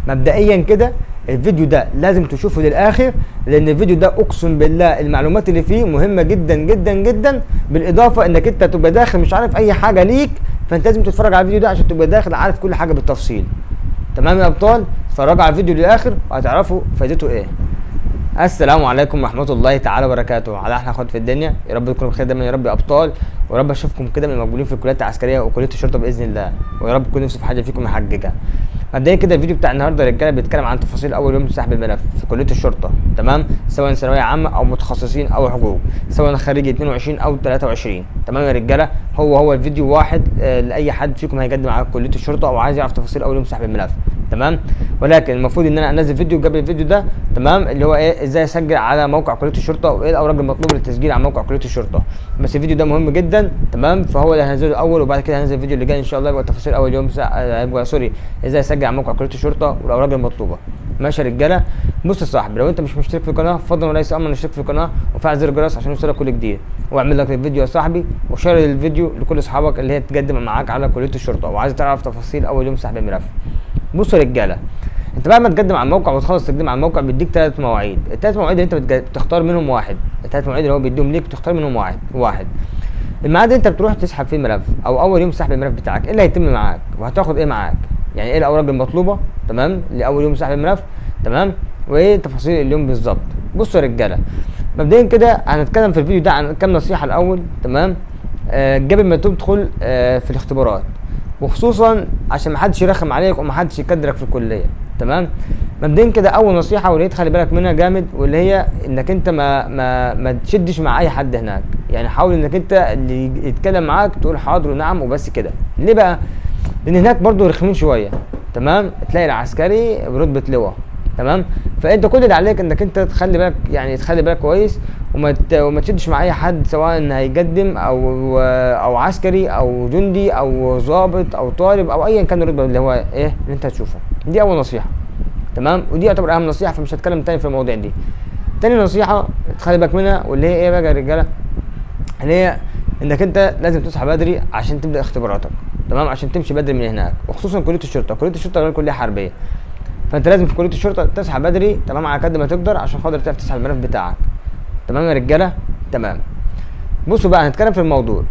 مبدئيا كده الفيديو ده لازم تشوفه للاخر، لان الفيديو ده اقسم بالله المعلومات اللي فيه مهمه جدا جدا جدا، بالاضافه انك انت تبقى داخل مش عارف اي حاجه ليك، فانت لازم تتفرج على الفيديو ده عشان تبقى داخل عارف كل حاجه بالتفصيل. تمام يا ابطال؟ اتفرجوا على الفيديو للاخر وهتعرفوا فايدته ايه. السلام عليكم ورحمه الله تعالى وبركاته، على احلى اخوات في الدنيا، يا رب تكونوا بخير دايما يا رب يا ابطال، ويا رب اشوفكم كده من المقبولين في الكليات العسكريه وكليه الشرطه باذن الله، ويا رب تكون نفسي في حاجه فيكم محققه. مبدئيا كده الفيديو بتاع النهارده يا رجاله بيتكلم عن تفاصيل اول يوم سحب الملف في كليه الشرطه، تمام؟ سواء ثانويه عامه او متخصصين او حقوق، سواء خريج 22 او 23. تمام يا رجاله؟ هو الفيديو واحد لاي حد فيكم هيقدم على كليه الشرطه او عايز يعرف تفاصيل اول يوم سحب الملف، تمام؟ ولكن المفروض ان انا انزل فيديو قبل الفيديو ده، تمام؟ اللي هو ايه، ازاي اسجل على موقع كليه الشرطه وايه الاوراق المطلوبه للتسجيل على موقع كليه الشرطه. بس الفيديو ده مهم جدا، تمام؟ فهو اللي هنزله الاول، وبعد كده هنزل الفيديو اللي جاي ان شاء الله يبقى تفاصيل اول يوم يبقى سوري ازاي اسجل على موقع كليه الشرطه والاوراق المطلوبه. ماشي يا رجاله؟ بص يا صاحبي، لو انت مش مشترك في القناه فضلا وليس امرا اشترك في القناه وفعل زر الجرس عشان يوصلك كل جديد، واعمل لك الفيديو يا صاحبي وشير الفيديو لكل اصحابك اللي هي تقدم معاك على كليه الشرطه وعايز تعرف تفاصيل اول يوم سحب الملف. بصوا يا رجاله، انت بعد ما تقدم على الموقع وتخلص تقديم على الموقع بيديك 3 مواعيد، ال3 مواعيد اللي انت بتختار منهم واحد، ال3 مواعيد اللي هو بيديهم ليك بتختار منهم واحد. الميعاد انت بتروح تسحب فيه الملف او اول يوم سحب الملف بتاعك، ايه اللي هيتم معاك وهتاخد ايه معاك، يعني ايه الاوراق المطلوبه، تمام؟ لاول يوم سحب الملف، تمام؟ وايه تفاصيل اليوم بالظبط. بصوا يا رجاله، مبدئيا كده هنتكلم في الفيديو ده عن كام نصيحه الاول، تمام؟ قبل ما تدخل في الاختبارات، وخصوصا عشان ما حدش يرخم عليك وما حدش يكدرك في الكليه، تمام؟ مبدئيا كده اول نصيحه واللي تخلي بالك منها جامد، واللي هي انك انت ما تشدش مع اي حد هناك، يعني حاول انك انت اللي يتكلم معاك تقول حاضر ونعم وبس كده. ليه بقى؟ لان هناك برضو رخمين شويه، تمام؟ تلاقي العسكري برتبه لواء، تمام؟ فانت كل اللي عليك انك انت تخلي بالك، يعني تخلي بالك كويس وما تشدش مع اي حد، سواء هيقدم او عسكري او جندي او ضابط او طالب او ايا كان الرتبه اللي هو ايه اللي انت هتشوفه. دي اول نصيحه، تمام؟ ودي يعتبر اهم نصيحه، فمش هتكلم تاني في المواضيع دي. تاني نصيحه تخلي بالك منها واللي هي ايه بقى يا رجاله، اللي هي انك انت لازم تصحى بدري عشان تبدا اختباراتك، تمام؟ عشان تمشي بدري من هناك، وخصوصا كليه الشرطه غير كليه حربيه، فانت لازم في كليه الشرطه تصحى بدري، تمام؟ على قد ما تقدر عشان خاطر تعرف تسحب الملف بتاعك. تمام يا رجاله؟ تمام. بصوا بقى هنتكلم في الموضوع،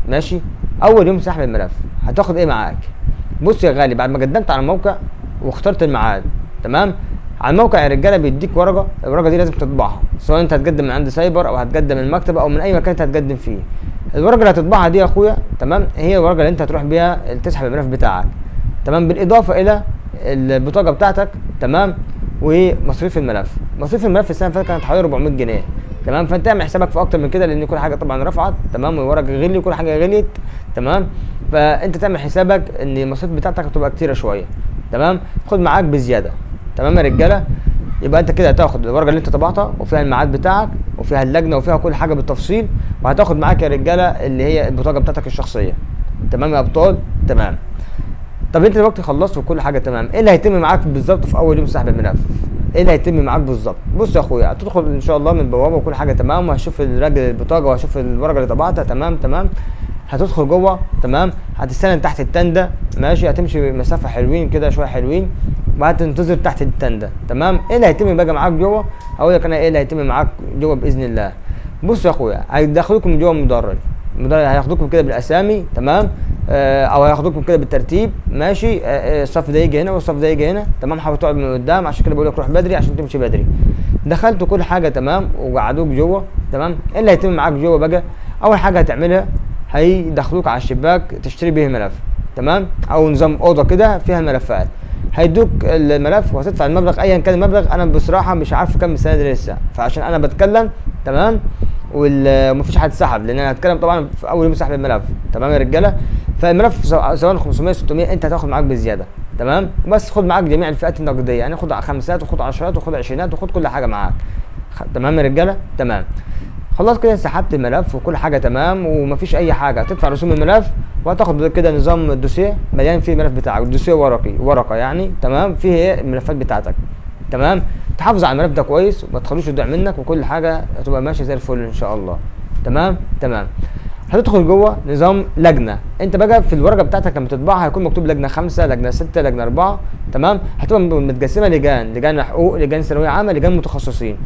ماشي؟ اول يوم سحب الملف هتاخد ايه معاك؟ بص يا غالي، بعد ما قدمت على الموقع واخترت الميعاد، تمام؟ على الموقع يا رجاله بيديك ورقه، الورقه دي لازم تطبعها، سواء انت هتقدم من عند سايبر او هتقدم من المكتب او من اي مكان انت هتقدم فيه. الورقه اللي هتطبعها دي يا اخويا، تمام؟ هي الورقه اللي انت هتروح بيها تسحب الملف بتاعك، تمام؟ بالاضافه الى البطاقه بتاعتك، تمام؟ ومصاريف الملف. مصاريف الملف السنه اللي فاتت كانت حوالي 400 جنيه، تمام؟ فانت اعمل حسابك في اكتر من كده لان كل حاجه طبعا رفعت، تمام؟ والورق غلي وكل حاجه غليت، تمام؟ فانت تعمل حسابك ان المصاريف بتاعتك هتبقى كتيره شويه، تمام؟ خد معاك بزياده، تمام يا رجاله؟ يبقى انت كده هتاخد الورقه اللي انت طبعتها وفيها الميعاد بتاعك وفيها اللجنه وفيها كل حاجه بالتفصيل، وهتاخد معاك يا رجاله اللي هي البطاقه بتاعتك الشخصيه. تمام يا ابطال؟ تمام. طب انت دلوقتي خلصت وكل حاجه تمام، ايه اللي هيتم معاك بالظبط في اول يوم سحب الملف؟ ايه اللي هيتم معاك بالظبط؟ بص يا اخويا، هتدخل ان شاء الله من البوابه وكل حاجه تمام، وهشوف الراجل البطاقه وهشوف الورقه اللي طبعتها، تمام. هتدخل جوه، تمام؟ هتستنى تحت التنده، ماشي؟ هتمشي مسافه حلوين كده شويه حلوين وهتنتظر تحت التنده، تمام؟ ايه اللي هيتم بقى معاك جوه؟ هقول لك انا ايه اللي هيتم معاك جوه باذن الله. بص يا اخويا، هيدخلوكم جوه مدرج هياخدوكم كده بالاسامي، تمام؟ او هياخدوكم كده بالترتيب، ماشي؟ الصف ده يجي هنا والصف ده يجي هنا، تمام؟ حاول تقعد من قدام، عشان كده بقول لك روح بدري عشان تمشي بدري. دخلت كل حاجه تمام وقعدوك جوه، تمام؟ ايه اللي هيتم معاك جوه بقى؟ اول حاجه هتعملها هيدخلوك على الشباك تشتري به ملف، تمام؟ او نظام اوضه كده فيها ملفات، هيدوك الملف وهتدفع المبلغ ايا كان المبلغ. انا بصراحه مش عارف كام السنه دي لسه، فعشان انا بتكلم، تمام؟ ومفيش حد سحب لان انا هتكلم طبعا في اول يوم سحب الملف، تمام يا رجاله؟ فالملف سواء 500 600 انت هتاخد معاك بزياده، تمام؟ بس خد معاك جميع الفئات النقديه، يعني خد خمسات وخد عشرات وخد عشرينات وخد كل حاجه معاك، تمام يا رجاله؟ تمام. خلاص كده سحبت الملف وكل حاجه تمام ومفيش اي حاجه، هتدفع رسوم الملف وهتاخد كده نظام الدوسيه مليان فيه الملف بتاعك، الدوسيه ورقه يعني، تمام؟ فيه ايه الملفات بتاعتك، تمام؟ تحافظ على الملف ده كويس وما تخلوش يضيع منك وكل حاجه هتبقى ماشيه زي الفل ان شاء الله، تمام. هتدخل جوه نظام لجنه. انت بقى في الورقه بتاعتك لما تطبعها هيكون مكتوب لجنه 5 لجنه 6 لجنه 4 تمام. هتبقى متقسمه لجان حقوق، لجان ثانويه عامه، لجان متخصصين،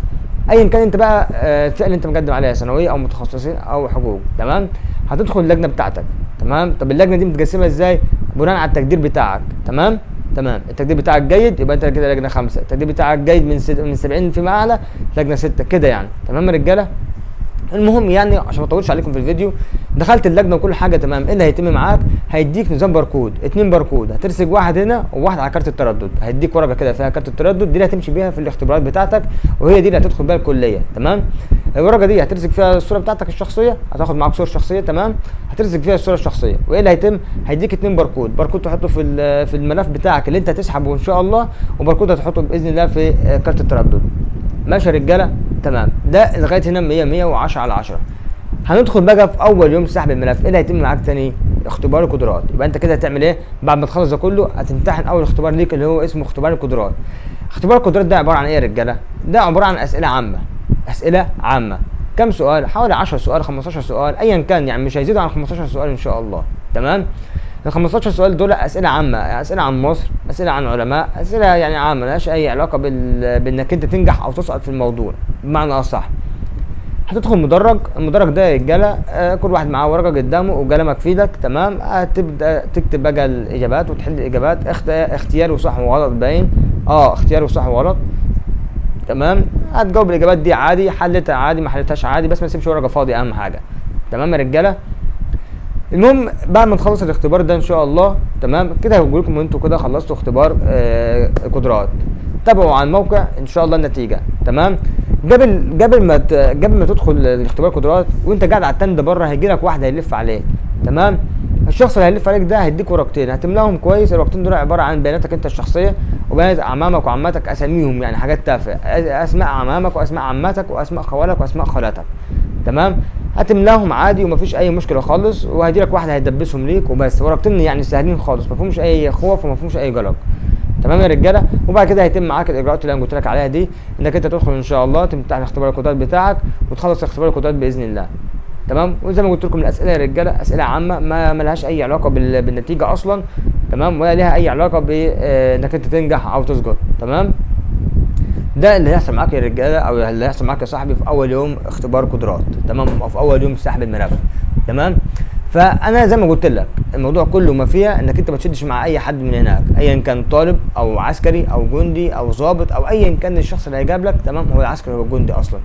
ايا كان انت بقى الفئه اللي انت مقدم عليها ثانويه او متخصصين او حقوق تمام. هتدخل اللجنه بتاعتك تمام. طب اللجنه دي متقسمه ازاي؟ بناء على التقدير بتاعك تمام. التقدير بتاعك جيد يبقى انت كده لجنه 5، التقدير بتاعك جيد من 70 فيما اعلى لجنه 6 كده يعني تمام يا رجاله. المهم يعني عشان ما اطولش عليكم في الفيديو، دخلت اللجنه وكل حاجه تمام. ايه اللي هيتم معاك؟ هيديك نظام باركود، 2 باركود، هترسج واحد هنا وواحد على كارت التردد. هيديك ورقه كده فيها كارت التردد، دي اللي هتمشي بيها في الاختبارات بتاعتك، وهي دي اللي هتدخل بيها الكليه تمام. الورقه دي هترسج فيها الصوره بتاعتك الشخصيه، هتاخد معاك صوره شخصيه تمام، هترسج فيها الصوره الشخصيه. وايه اللي هيتم؟ هيديك 2 باركود تحطه في الملف بتاعك اللي انت هتسحبه ان شاء الله، وباركود هتحطه باذن الله في كارت التردد. ماشي يا رجاله تمام. ده لغايه هنا 100 110 على 10. هندخل بقى في اول يوم سحب الملف. ايه اللي هيتم معاك تاني؟ اختبار القدرات. يبقى انت كده هتعمل ايه بعد ما تخلص ده كله؟ هتمتحن اول اختبار ليك اللي هو اسمه اختبار القدرات. اختبار القدرات ده عباره عن ايه يا رجاله؟ ده عباره عن اسئله عامه. اسئله عامه كم سؤال؟ حوالي 10 سؤال 15 سؤال ايا كان، يعني مش هيزيدوا عن 15 سؤال ان شاء الله تمام. ال 15 سؤال دول اسئله عامه، اسئله عن مصر، اسئله عن علماء، اسئله يعني عامه مالهاش اي علاقه بانك انت تنجح او تسقط في الموضوع بمعنى اصح. هتدخل المدرج ده يا رجاله كل واحد معاه ورقه قدامه وقلمك في ايدك تمام. هتبدا تكتب بقى الاجابات وتحل الاجابات اختياري وصح وغلط باين، اختياري وصح وغلط تمام. هتجاوب الاجابات دي عادي، حلتها عادي، ما حلتهاش عادي، بس ما تسيبش ورقه فاضيه اهم حاجه تمام يا رجاله. المهم بعد ما تخلص الاختبار ده ان شاء الله تمام كده هقول لكم انتوا كده خلصتوا اختبار القدرات. تابعوا على الموقع ان شاء الله النتيجه تمام. قبل ما تدخل الاختبار القدرات وانت قاعد على التند بره، هيجي لك واحد هيلف عليك تمام. الشخص اللي هيلف عليك ده هيديك ورقتين هتملاهم كويس. الورقتين دول عباره عن بياناتك انت الشخصيه وبيانات اعمامك وعماتك، اساميهم يعني حاجات تافهه، اسماء اعمامك واسماء عماتك واسماء خوالك واسماء خالاتك تمام. هتملاهم عادي ومفيش اي مشكله خالص، وهيجي لك واحد هيدبسهم ليك وبس. ورقتين يعني سهلين خالص، ما فيهمش اي خوف وما فيهمش اي قلق تمام يا رجاله. وبعد كده هيتم معاك الاجراءات اللي انا قلت لك عليها دي، انك انت تدخل ان شاء الله تمتحن اختبار القدرات بتاعك وتخلص اختبار القدرات باذن الله تمام. وزي ما قلت لكم الاسئله يا رجاله اسئله عامه ما لهاش اي علاقه بالنتيجه اصلا تمام، ولا لها اي علاقه بانك انت تنجح او تسقط تمام. ده اللي هيحصل معاك يا رجاله، او اللي هيحصل معاك يا صاحبي في اول يوم اختبار قدرات تمام، او في اول يوم سحب الملف تمام. فانا زي ما قلت لك الموضوع كله ما فيها انك انت ما تشدش مع اي حد من هناك، ايا كان طالب او عسكري او جندي او ضابط او ايا كان الشخص اللي هيجاب لك تمام. هو العسكري هو الجندي اصلا،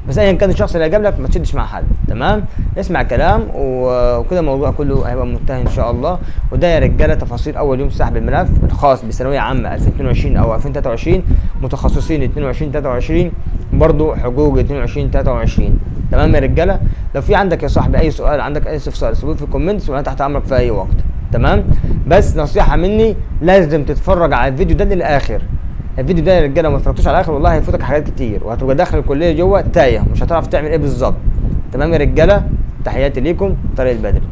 بس ايا كان الشخص اللي هيجاب لك ما تشدش مع حد تمام. اسمع كلام وكده الموضوع كله هيبقى منتهي ان شاء الله. وده يا رجاله تفاصيل اول يوم سحب الملف الخاص بثانويه عامه 2022 او 2023، متخصصين 22 23، برضه حقوق 22 23 تمام يا رجاله. لو في عندك يا صاحبي اي سؤال، عندك اي استفسار، سيبوه في الكومنتس وانا تحت امرك في اي وقت تمام. بس نصيحه مني لازم تتفرج على الفيديو ده للاخر. الفيديو ده يا رجاله لو ما اتفرجتوش على الاخر والله هيفوتك حاجات كتير، وهتبقى داخل الكليه جوه تايه مش هتعرف تعمل ايه بالظبط تمام يا رجاله. تحياتي ليكم طارق البدري.